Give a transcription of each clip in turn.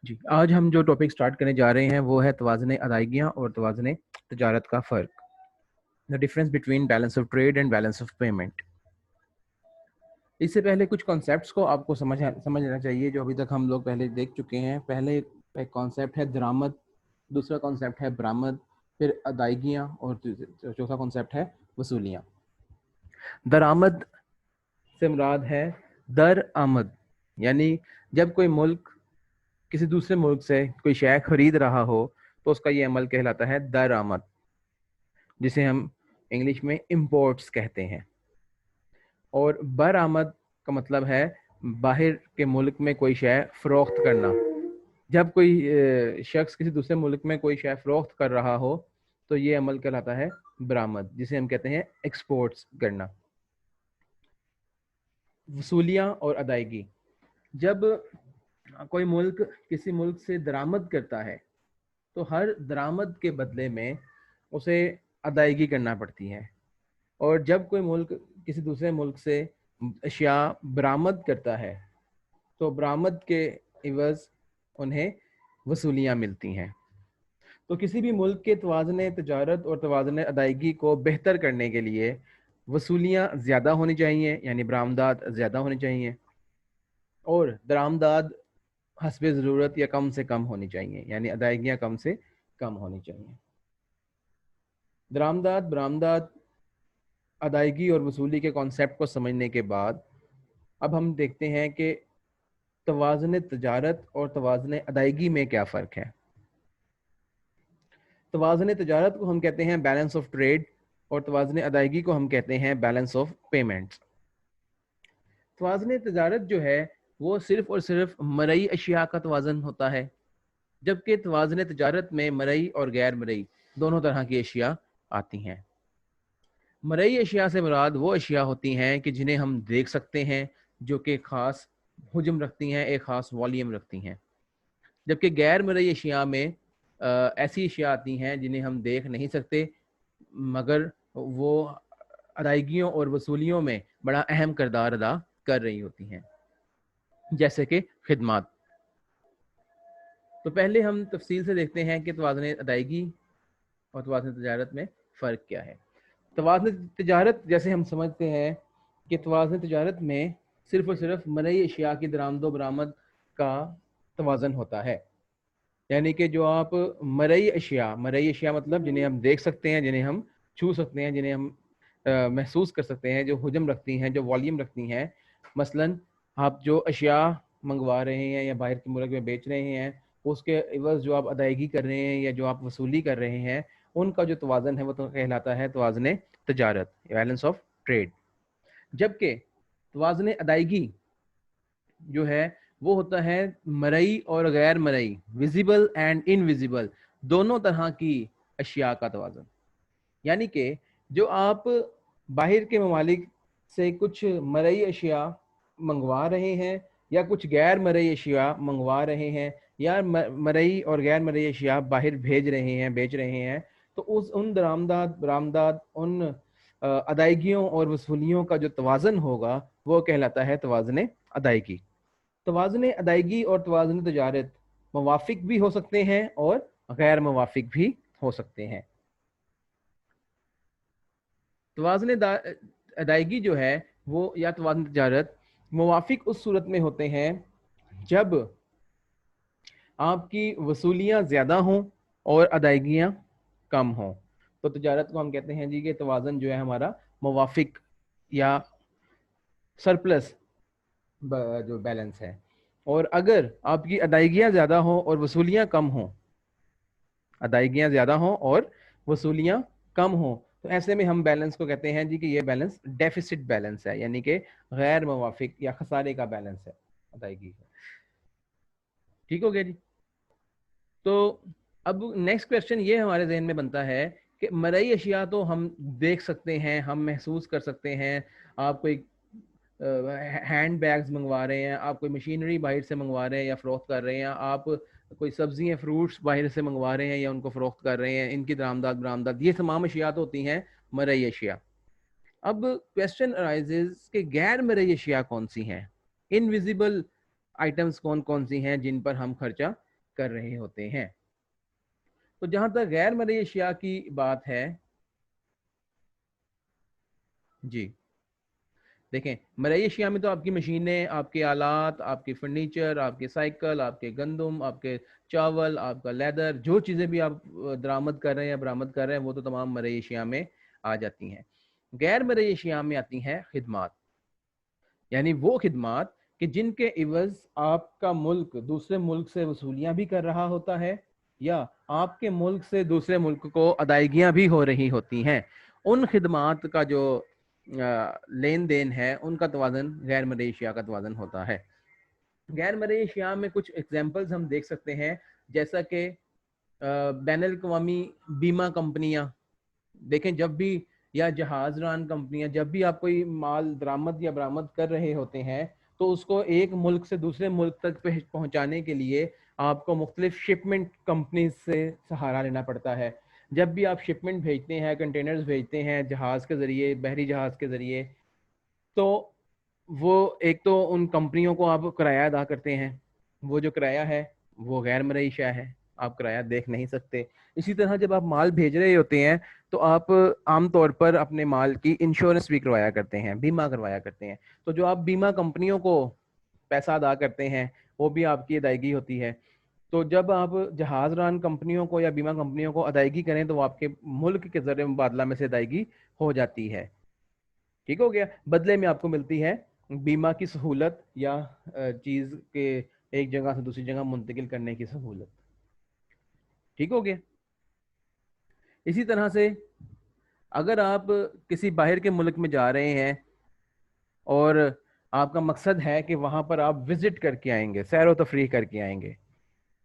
جی آج ہم جو ٹاپک سٹارٹ کرنے جا رہے ہیں وہ ہے توازن ادائیگیاں اور توازن تجارت کا فرق. The difference between balance of trade and balance of payment. اس سے پہلے کچھ کانسیپٹس کو آپ کو سمجھنا چاہیے جو ابھی تک ہم لوگ پہلے دیکھ چکے ہیں. پہلے ایک کانسیپٹ ہے درآمد, دوسرا کانسیپٹ ہے برآمد, پھر ادائیگیاں, اور چوتھا کانسیپٹ ہے وصولیاں. درآمد سے مراد ہے درآمد, یعنی جب کوئی ملک کسی دوسرے ملک سے کوئی شے خرید رہا ہو تو اس کا یہ عمل کہلاتا ہے درآمد, جسے ہم انگلش میں امپورٹس کہتے ہیں. اور برآمد کا مطلب ہے باہر کے ملک میں کوئی شے فروخت کرنا. جب کوئی شخص کسی دوسرے ملک میں کوئی شے فروخت کر رہا ہو تو یہ عمل کہلاتا ہے برآمد, جسے ہم کہتے ہیں ایکسپورٹس کرنا. وصولیاں اور ادائیگی. جب کوئی ملک کسی ملک سے درآمد کرتا ہے تو ہر درآمد کے بدلے میں اسے ادائیگی کرنا پڑتی ہے, اور جب کوئی ملک کسی دوسرے ملک سے اشیاء برآمد کرتا ہے تو برآمد کے عوض انہیں وصولیاں ملتی ہیں. تو کسی بھی ملک کے توازن تجارت اور توازن ادائیگی کو بہتر کرنے کے لیے وصولیاں زیادہ ہونی چاہیے, یعنی برآمدات زیادہ ہونی چاہیے, اور درآمدات حسب ضرورت یا کم سے کم ہونی چاہیے, یعنی ادائیگیاں کم سے کم ہونی چاہیے. درآمدات, برآمدات, ادائیگی اور وصولی کے کانسیپٹ کو سمجھنے کے بعد اب ہم دیکھتے ہیں کہ توازن تجارت اور توازن ادائیگی میں کیا فرق ہے. توازن تجارت کو ہم کہتے ہیں بیلنس آف ٹریڈ, اور توازن ادائیگی کو ہم کہتے ہیں بیلنس آف پیمنٹس. توازن تجارت جو ہے وہ صرف اور صرف مرئی اشیاء کا توازن ہوتا ہے, جبکہ توازن تجارت میں مرئی اور غیر مرئی دونوں طرح کی اشیاء آتی ہیں. مرئی اشیاء سے مراد وہ اشیاء ہوتی ہیں کہ جنہیں ہم دیکھ سکتے ہیں, جو کہ خاص حجم رکھتی ہیں, ایک خاص والیوم رکھتی ہیں, جبکہ غیر مرئی اشیاء میں ایسی اشیاء آتی ہیں جنہیں ہم دیکھ نہیں سکتے مگر وہ ادائیگیوں اور وصولیوں میں بڑا اہم کردار ادا کر رہی ہوتی ہیں, جیسے کہ خدمات. تو پہلے ہم تفصیل سے دیکھتے ہیں کہ توازن ادائیگی اور توازن تجارت میں فرق کیا ہے. توازن تجارت جیسے ہم سمجھتے ہیں کہ توازن تجارت میں صرف اور صرف مرئی اشیاء کی درآمد و برآمد کا توازن ہوتا ہے, یعنی کہ جو آپ مرئی اشیاء مطلب جنہیں ہم دیکھ سکتے ہیں, جنہیں ہم چھو سکتے ہیں, جنہیں ہم محسوس کر سکتے ہیں, جو حجم رکھتی ہیں, جو والیوم رکھتی ہیں. مثلا آپ جو اشیاء منگوا رہے ہیں یا باہر کے ملک میں بیچ رہے ہیں, اس کے عوض جو آپ ادائیگی کر رہے ہیں یا جو آپ وصولی کر رہے ہیں, ان کا جو توازن ہے وہ تو کہلاتا ہے توازن تجارت, بیلنس آف ٹریڈ. جبکہ توازن ادائیگی جو ہے وہ ہوتا ہے مرئی اور غیر مرئی, ویزیبل اینڈ انویزیبل, دونوں طرح کی اشیاء کا توازن. یعنی کہ جو آپ باہر کے ممالک سے کچھ مرئی اشیاء منگوا رہے ہیں یا کچھ غیر مرئی اشیاء منگوا رہے ہیں, یا مرئی اور غیر مرئی اشیاء باہر بھیج رہے ہیں, بیچ رہے ہیں, تو ان درآمدات, برآمدات, ان ادائیگیوں اور وصولیوں کا جو توازن ہوگا وہ کہلاتا ہے توازن ادائیگی. توازن ادائیگی اور توازن تجارت موافق بھی ہو سکتے ہیں اور غیر موافق بھی ہو سکتے ہیں. توازن ادائیگی جو ہے وہ یا توازن تجارت موافق اس صورت میں ہوتے ہیں جب آپ کی وصولیاں زیادہ ہوں اور ادائیگیاں کم ہوں, تو تجارت کو ہم کہتے ہیں جی کہ توازن جو ہے ہمارا موافق یا سرپلس جو بیلنس ہے. اور اگر آپ کی ادائیگیاں زیادہ ہوں اور وصولیاں کم ہوں, ادائیگیاں زیادہ ہوں اور وصولیاں کم ہوں, تو ایسے میں ہم بیلنس کو کہتے ہیں جی کہ یہ بیلنس ڈیفیسٹ بیلنس ہے, یعنی کہ غیر موافق یا خسارے کا بیلنس ہے ادائیگی کا. ٹھیک ہو گیا جی. تو اب نیکسٹ کوشچن یہ ہمارے ذہن میں بنتا ہے کہ مرئی اشیاء تو ہم دیکھ سکتے ہیں, ہم محسوس کر سکتے ہیں. آپ کوئی ہینڈ بیگز منگوا رہے ہیں, آپ کوئی مشینری باہر سے منگوا رہے ہیں یا فروخت کر رہے ہیں, آپ کوئی سبزیاں فروٹس باہر سے منگوا رہے ہیں یا ان کو فروخت کر رہے ہیں, ان کی درآمدات برآمدات, یہ تمام اشیاء ہوتی ہیں مرئی اشیاء. اب کوشچن ارائزز کہ غیر مرئی اشیاء کون سی ہیں, انویزیبل آئٹمس کون کون سی ہیں جن پر ہم خرچہ کر رہے ہوتے ہیں. تو جہاں تک غیر مرئی اشیاء کی بات ہے جی دیکھیں مرئی اشیاء میں تو آپ کی مشینیں, آپ کے آلات, آپ کے فرنیچر, آپ کے سائیکل, آپ کے گندم, آپ کے چاول, آپ کا لیدر, جو چیزیں بھی آپ درآمد کر رہے ہیں یا برآمد کر رہے ہیں وہ تو تمام مرئی اشیاء میں آ جاتی ہیں. غیر مرئی اشیاء میں آتی ہیں خدمات, یعنی وہ خدمات کہ جن کے عوض آپ کا ملک دوسرے ملک سے وصولیاں بھی کر رہا ہوتا ہے یا آپ کے ملک سے دوسرے ملک کو ادائیگیاں بھی ہو رہی ہوتی ہیں. ان خدمات کا جو لین دین ہے ان کا توازن غیر مرئی اشیاء کا توازن ہوتا ہے. غیر مرئی اشیاء میں کچھ ایگزامپلز ہم دیکھ سکتے ہیں, جیسا کہ بین الاقوامی بیمہ کمپنیاں. دیکھیں جب بھی یا جہاز ران کمپنیاں جب بھی آپ کوئی مال درآمد یا برآمد کر رہے ہوتے ہیں تو اس کو ایک ملک سے دوسرے ملک تک پہنچانے کے لیے آپ کو مختلف شپمنٹ کمپنیز سے سہارا لینا پڑتا ہے. جب بھی آپ شپمنٹ بھیجتے ہیں, کنٹینرز بھیجتے ہیں جہاز کے ذریعے, بحری جہاز کے ذریعے, تو وہ ایک تو ان کمپنیوں کو آپ کرایہ ادا کرتے ہیں, وہ جو کرایہ ہے وہ غیر مرئی اشیاء ہے, آپ کرایہ دیکھ نہیں سکتے. اسی طرح جب آپ مال بھیج رہے ہوتے ہیں تو آپ عام طور پر اپنے مال کی انشورنس بھی کروایا کرتے ہیں, بیمہ کروایا کرتے ہیں. تو جو آپ بیمہ کمپنیوں کو پیسہ ادا کرتے ہیں وہ بھی آپ کی ادائیگی ہوتی ہے. تو جب آپ جہاز ران کمپنیوں کو یا بیمہ کمپنیوں کو ادائیگی کریں تو وہ آپ کے ملک کے زر مبادلہ میں سے ادائیگی ہو جاتی ہے. ٹھیک ہو گیا, بدلے میں آپ کو ملتی ہے بیمہ کی سہولت یا چیز کے ایک جگہ سے دوسری جگہ منتقل کرنے کی سہولت. ٹھیک ہو گیا. اسی طرح سے اگر آپ کسی باہر کے ملک میں جا رہے ہیں اور آپ کا مقصد ہے کہ وہاں پر آپ وزٹ کر کے آئیں گے, سیر و تفریح کر کے آئیں گے,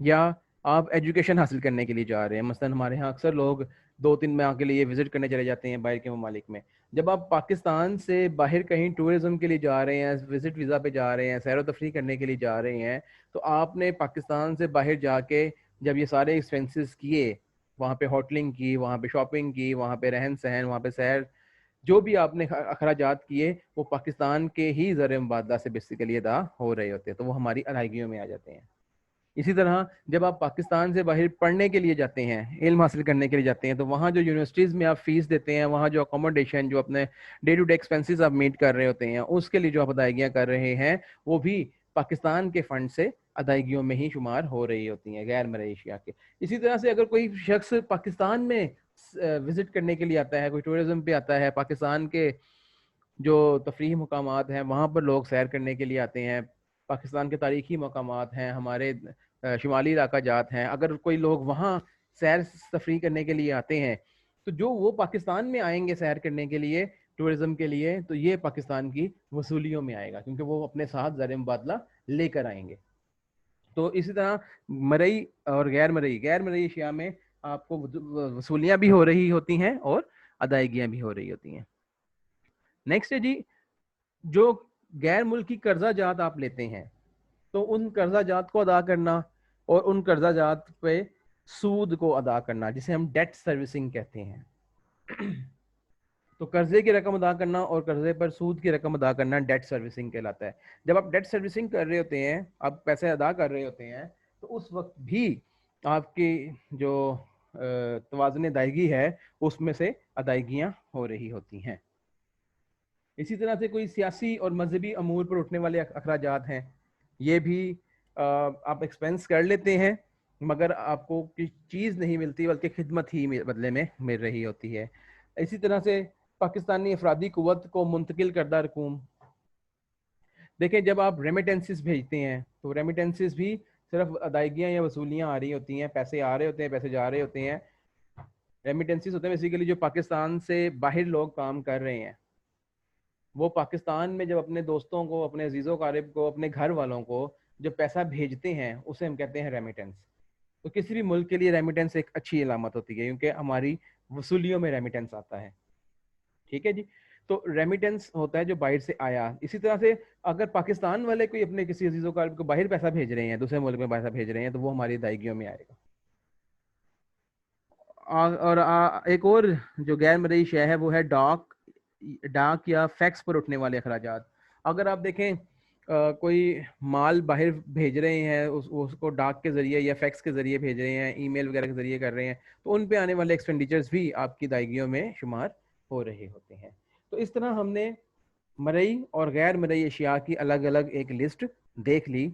یا آپ ایجوکیشن حاصل کرنے کے لیے جا رہے ہیں. مثلا ہمارے ہاں اکثر لوگ 2-3 ماہ کے لیے وزٹ کرنے چلے جاتے ہیں باہر کے ممالک میں. جب آپ پاکستان سے باہر کہیں ٹورزم کے لیے جا رہے ہیں, وزٹ ویزا پہ جا رہے ہیں, سیر و تفریح کرنے کے لیے جا رہے ہیں, تو آپ نے پاکستان سے باہر جا کے جب یہ سارے ایکسپینسز کیے, وہاں پہ ہوٹلنگ کی, وہاں پہ شاپنگ کی, وہاں پہ رہن سہن, وہاں پہ سیر, جو بھی آپ نے اخراجات کیے وہ پاکستان کے ہی زر مبادلہ سے بیسیکلی ادا ہو رہے ہوتے ہیں, تو وہ ہماری ادائیگیوں میں آ جاتے ہیں. اسی طرح جب آپ پاکستان سے باہر پڑھنے کے لیے جاتے ہیں, علم حاصل کرنے کے لیے جاتے ہیں, تو وہاں جو یونیورسٹیز میں آپ فیس دیتے ہیں, وہاں جو اکوموڈیشن, جو اپنے ڈے ٹو ڈے ایکسپینسز آپ میٹ کر رہے ہوتے ہیں, اس کے لیے جو آپ ادائیگیاں کر رہے ہیں وہ بھی پاکستان کے فنڈ سے ادائیگیوں میں ہی شمار ہو رہی ہوتی ہیں غیر مرئی اشیاء کے. اسی طرح سے اگر کوئی شخص پاکستان میں وزٹ کرنے کے لیے آتا ہے, کوئی ٹورزم پہ آتا ہے, پاکستان کے جو تفریحی مقامات ہیں وہاں پر لوگ سیر کرنے کے لیے آتے ہیں, پاکستان کے تاریخی مقامات ہیں, ہمارے شمالی علاقہ جات ہیں, اگر کوئی لوگ وہاں سیر تفریح کرنے کے لیے آتے ہیں تو جو وہ پاکستان میں آئیں گے سیر کرنے کے لیے, ٹورزم کے لیے, تو یہ پاکستان کی وصولیوں میں آئے گا کیونکہ وہ اپنے ساتھ زر مبادلہ لے کر آئیں گے. تو اسی طرح مرئی اور غیر مرئی اشیاء میں آپ کو وصولیاں بھی ہو رہی ہوتی ہیں اور ادائیگیاں بھی ہو رہی ہوتی ہیں. نیکسٹ ہے جی, جو غیر ملکی قرضہ جات آپ لیتے ہیں تو ان قرضہ جات کو ادا کرنا اور ان قرضہ جات پہ سود کو ادا کرنا, جسے ہم ڈیٹ سروسنگ کہتے ہیں. تو قرضے کی رقم ادا کرنا اور قرضے پر سود کی رقم ادا کرنا ڈیٹ سروسنگ کہلاتا ہے. جب آپ ڈیٹ سروسنگ کر رہے ہوتے ہیں, آپ پیسے ادا کر رہے ہوتے ہیں, تو اس وقت بھی آپ کی جو توازن ادائیگی ہے اس میں سے ادائیگیاں ہو رہی ہوتی ہیں. اسی طرح سے کوئی سیاسی اور مذہبی امور پر اٹھنے والے اخراجات ہیں, یہ بھی آپ ایکسپینس کر لیتے ہیں مگر آپ کو چیز نہیں ملتی بلکہ خدمت ہی بدلے میں مل رہی ہوتی ہے. اسی طرح سے پاکستانی افرادی قوت کو منتقل کردہ رقوم. دیکھیں جب آپ ریمیٹنسز بھیجتے ہیں تو ریمیٹنسز بھی صرف ادائیگیاں یا وصولیاں آ رہی ہوتی ہیں, پیسے آ رہے ہوتے ہیں, پیسے جا رہے ہوتے ہیں. ریمیٹنسز ہوتے ہیں بیسیکلی جو پاکستان سے باہر لوگ کام کر رہے ہیں, وہ پاکستان میں جب اپنے دوستوں کو, اپنے عزیز و اقارب کو, اپنے گھر والوں کو جو پیسہ بھیجتے ہیں اسے ہم کہتے ہیں ریمیٹنس. تو کسی بھی ملک کے لیے ریمیٹنس ایک اچھی علامت ہوتی ہے کیونکہ ہماری وصولیوں میں ریمیٹنس آتا ہے. ٹھیک ہے جی, تو ریمیٹنس ہوتا ہے جو باہر سے آیا. اسی طرح سے اگر پاکستان والے کوئی اپنے کسی عزیز و اقارب کو باہر پیسہ بھیج رہے ہیں, دوسرے ملک میں پیسہ بھیج رہے ہیں, تو وہ ہماری ادائیگیوں میں آئے گا. اور ایک اور جو غیر مرئی شے ہے وہ ہے ڈاک یا فیکس پر اٹھنے والے اخراجات. اگر آپ دیکھیں کوئی مال باہر بھیج رہے ہیں اس کو ڈاک کے ذریعے یا فیکس کے ذریعے بھیج رہے ہیں، ای میل وغیرہ کے ذریعے کر رہے ہیں، تو ان پہ آنے والے ایکسپینڈیچرز بھی آپ کی ادائیگیوں میں شمار ہو رہے ہوتے ہیں. تو اس طرح ہم نے مرئی اور غیر مرئی اشیاء کی الگ الگ ایک لسٹ دیکھ لی.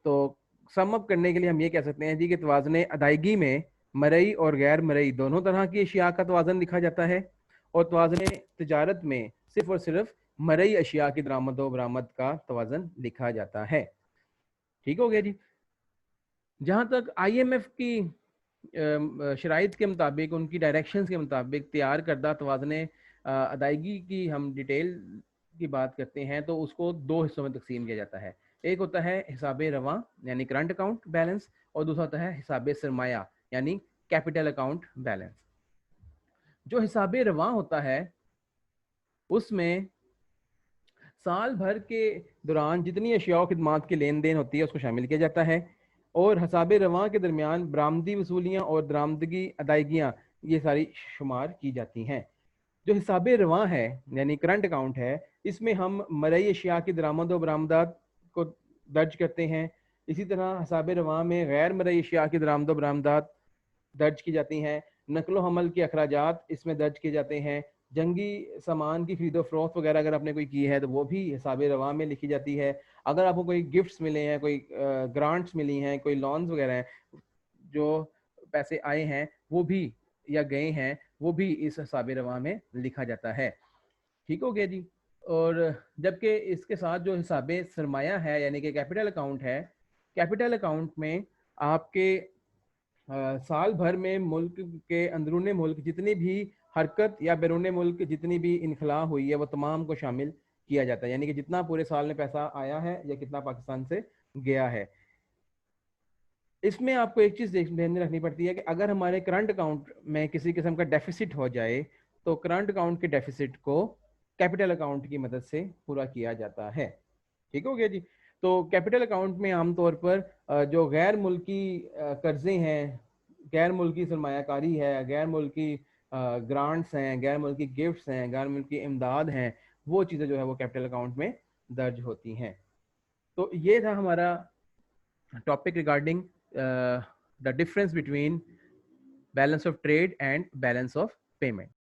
تو سم اپ کرنے کے لیے ہم یہ کہہ سکتے ہیں جی کہ توازن ادائیگی میں مرئی اور غیر مرئی دونوں طرح کی اشیاء کا توازن لکھا جاتا ہے، اور توازن تجارت میں صرف اور صرف مرئی اشیاء کی درآمد و برآمد کا توازن لکھا جاتا ہے. ٹھیک ہو گیا جی. جہاں تک آئی ایم ایف کی شرائط کے مطابق، ان کی ڈائریکشنز کے مطابق تیار کردہ توازن ادائیگی کی ہم ڈیٹیل کی بات کرتے ہیں تو اس کو دو حصوں میں تقسیم کیا جاتا ہے. ایک ہوتا ہے حساب رواں یعنی کرنٹ اکاؤنٹ بیلنس، اور دوسرا ہوتا ہے حساب سرمایہ یعنی کیپٹل اکاؤنٹ بیلنس. جو حساب رواں ہوتا ہے اس میں سال بھر کے دوران جتنی اشیاء و خدمات کی لین دین ہوتی ہے اس کو شامل کیا جاتا ہے، اور حساب رواں کے درمیان برآمدی وصولیاں اور درآمدگی ادائیگیاں یہ ساری شمار کی جاتی ہیں. جو حساب رواں ہے یعنی کرنٹ اکاؤنٹ ہے، اس میں ہم مرئی اشیاء کی درآمد و برآمدات کو درج کرتے ہیں. اسی طرح حساب رواں میں غیر مرئی اشیاء کی درآمد و برآمدات درج کی جاتی ہیں. نقل و حمل کے اخراجات اس میں درج کیے جاتے ہیں. جنگی سامان کی خرید و فروخت وغیرہ اگر آپ نے کوئی کی ہے تو وہ بھی حساب رواں میں لکھی جاتی ہے. اگر آپ کو کوئی گفٹس ملے ہیں، کوئی گرانٹس ملی ہیں، کوئی لونز وغیرہ ہیں، جو پیسے آئے ہیں وہ بھی یا گئے ہیں وہ بھی اس حساب رواں میں لکھا جاتا ہے. ٹھیک ہو گیا جی. اور جبکہ اس کے ساتھ جو حساب سرمایہ ہے یعنی کہ کیپٹل اکاؤنٹ ہے، کیپٹل اکاؤنٹ میں آپ کے سال بھر میں ملک کے اندرون ملک جتنی بھی حرکت یا بیرون ملک جتنی بھی انخلا ہوئی ہے وہ تمام کو شامل کیا جاتا ہے، یعنی کہ جتنا پورے سال میں پیسہ آیا ہے یا کتنا پاکستان سے گیا ہے. اس میں آپ کو ایک چیز دھیان رکھنی پڑتی ہے کہ اگر ہمارے کرنٹ اکاؤنٹ میں کسی قسم کا ڈیفیسٹ ہو جائے تو کرنٹ اکاؤنٹ کے ڈیفیسٹ کو کیپٹل اکاؤنٹ کی مدد سے پورا کیا جاتا ہے. ٹھیک ہو گیا جی. تو کیپٹل اکاؤنٹ میں عام طور پر جو غیر ملکی قرضے ہیں، غیر ملکی سرمایہ کاری ہے، غیر ملکی گرانٹس ہیں، غیر ملکی گفٹس ہیں، غیر ملکی امداد ہیں، وہ چیزیں جو ہے وہ کیپٹل اکاؤنٹ میں درج ہوتی ہیں. تو یہ تھا ہمارا topic regarding the difference between balance of trade and balance of payment.